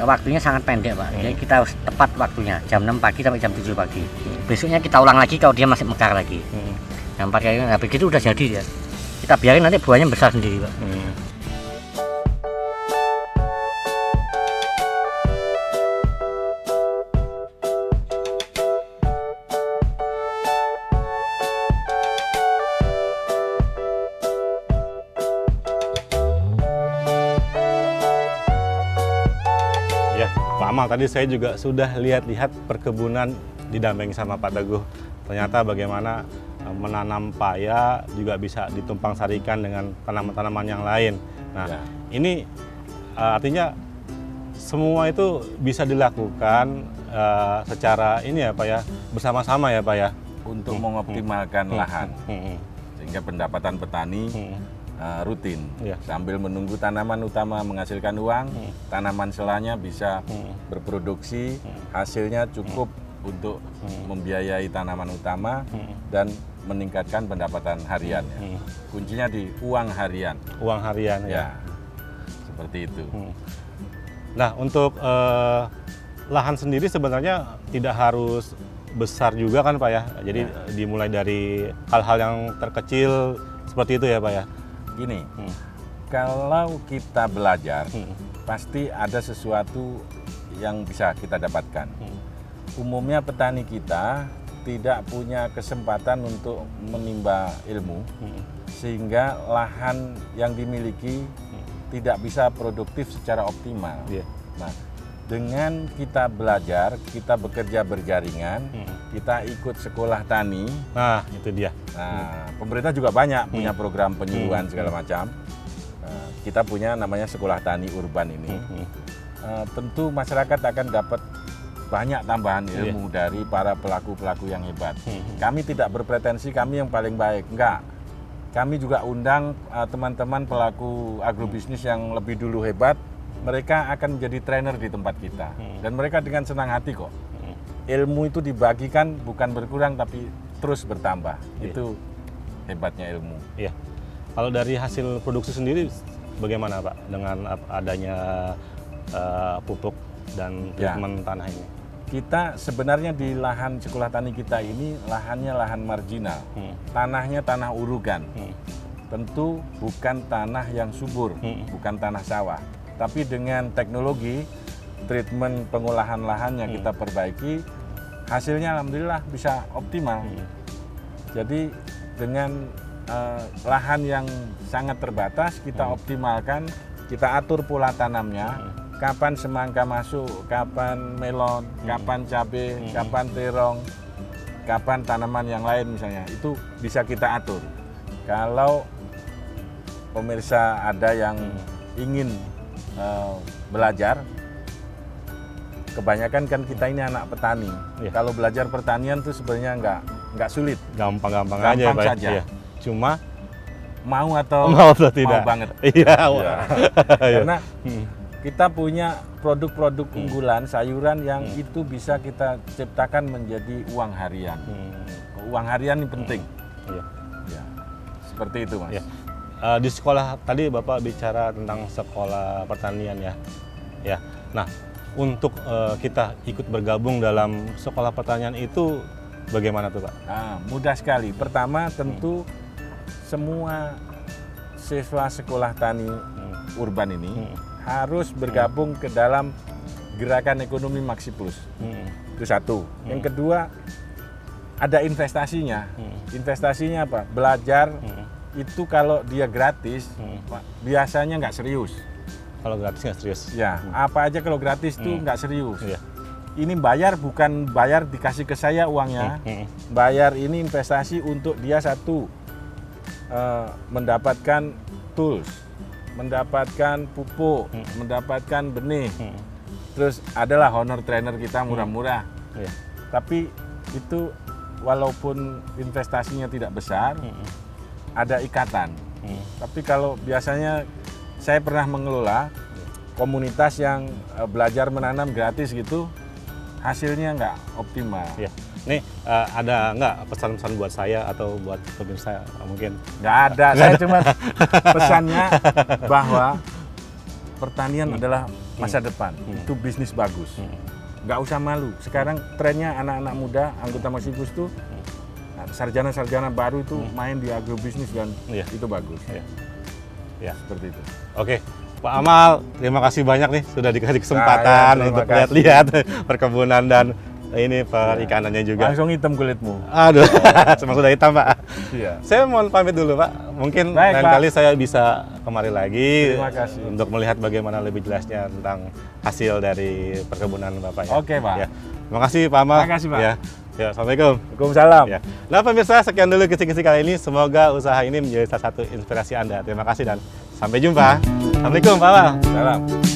waktunya sangat pendek Pak. Jadi kita harus tepat waktunya, jam 6 pagi sampai jam 7 pagi. Besoknya kita ulang lagi kalau dia masih mekar lagi. Nah, 4 kali, nah begitu udah jadi ya. Kita biarin nanti buahnya besar sendiri Pak. Pak Amal, tadi saya juga sudah lihat-lihat perkebunan didampingi sama Pak Teguh. Ternyata bagaimana menanam paya juga bisa ditumpang sarikan dengan tanaman-tanaman yang lain. Nah, ini artinya semua itu bisa dilakukan secara ini ya Pak ya, bersama-sama ya Pak ya. Untuk mengoptimalkan lahan, sehingga pendapatan petani rutin, sambil menunggu tanaman utama menghasilkan uang, tanaman selanya bisa berproduksi, hasilnya cukup untuk membiayai tanaman utama dan meningkatkan pendapatan harian. Kuncinya di uang harian. Uang harian ya. Seperti itu. Nah, untuk lahan sendiri sebenarnya tidak harus besar juga kan Pak ya. Jadi dimulai dari hal-hal yang terkecil seperti itu ya Pak ya. Gini, kalau kita belajar, pasti ada sesuatu yang bisa kita dapatkan. Umumnya petani kita tidak punya kesempatan untuk menimba ilmu, sehingga lahan yang dimiliki tidak bisa produktif secara optimal. Nah, dengan kita belajar, kita bekerja berjaringan, kita ikut sekolah tani. Nah, itu dia. Nah, pemerintah juga banyak punya program penyuluhan segala macam. Kita punya namanya sekolah tani urban ini. Tentu masyarakat akan dapat banyak tambahan ilmu dari para pelaku-pelaku yang hebat. Kami tidak berpretensi kami yang paling baik, enggak. Kami juga undang teman-teman pelaku agrobisnis yang lebih dulu hebat. Mereka akan menjadi trainer di tempat kita, dan mereka dengan senang hati kok. Ilmu itu dibagikan bukan berkurang tapi terus bertambah. Itu hebatnya ilmu. Iya. Kalau dari hasil produksi sendiri bagaimana Pak dengan adanya pupuk dan treatment tanah ini? Kita sebenarnya di lahan sekolah tani kita ini lahannya lahan marginal, tanahnya tanah urugan. Tentu bukan tanah yang subur, bukan tanah sawah. Tapi dengan teknologi treatment pengolahan lahan yang kita perbaiki, hasilnya alhamdulillah bisa optimal. Jadi dengan lahan yang sangat terbatas, kita optimalkan, kita atur pola tanamnya, kapan semangka masuk, kapan melon, kapan cabai, kapan terong, kapan tanaman yang lain misalnya, itu bisa kita atur. Kalau pemirsa ada yang ingin belajar, kebanyakan kan kita ini anak petani. Kalau belajar pertanian tuh sebenarnya nggak sulit, gampang aja Pak. Saja. Cuma mau atau tidak. Mau banget. Karena kita punya produk-produk unggulan sayuran yang itu bisa kita ciptakan menjadi uang harian. Uang harian ini penting. Seperti itu Mas. Di sekolah tadi Bapak bicara tentang sekolah pertanian ya. Nah, untuk kita ikut bergabung dalam sekolah pertanian itu bagaimana tuh Pak? Nah, mudah sekali. Pertama tentu semua siswa sekolah tani urban ini harus bergabung ke dalam gerakan ekonomi Maksi Plus. Itu satu. Yang kedua, ada investasinya. Investasinya apa? Belajar. Itu kalau dia gratis, biasanya nggak serius. Kalau gratis nggak serius? Ya, apa aja kalau gratis tuh nggak serius. Ini bayar bukan bayar dikasih ke saya uangnya. Bayar ini investasi untuk dia satu, mendapatkan tools, mendapatkan pupuk, mendapatkan benih. Terus adalah honor trainer kita murah-murah. Tapi itu walaupun investasinya tidak besar, ada ikatan. Tapi kalau biasanya saya pernah mengelola komunitas yang belajar menanam gratis gitu, hasilnya nggak optimal. Nih ada nggak pesan-pesan buat saya atau buat pemirsa mungkin? Nggak ada. Saya cuma pesannya bahwa pertanian adalah masa depan, itu bisnis bagus. Nggak usah malu. Sekarang trennya anak-anak muda, anggota Masikus tuh sarjana-sarjana baru itu main di agrobisnis dan itu bagus. Ya. Seperti itu. Oke, Pak Amal, terima kasih banyak nih sudah dikasih kesempatan untuk lihat-lihat perkebunan dan ini perikanannya juga. Langsung hitam kulitmu. Aduh, semua sudah hitam, Pak. Iya. Saya mohon pamit dulu, Pak. Mungkin lain kali saya bisa kemari lagi untuk melihat bagaimana lebih jelasnya tentang hasil dari perkebunan Bapak ya. Oke, Pak. Ya. Terima kasih, Pak Amal. Terima kasih, Pak. Ya, Assalamualaikum. Waalaikumsalam. Ya. Nah, pemirsa, sekian dulu kisi-kisi kali ini. Semoga usaha ini menjadi salah satu inspirasi Anda. Terima kasih dan sampai jumpa. Assalamualaikum, Pak Amal. Salam.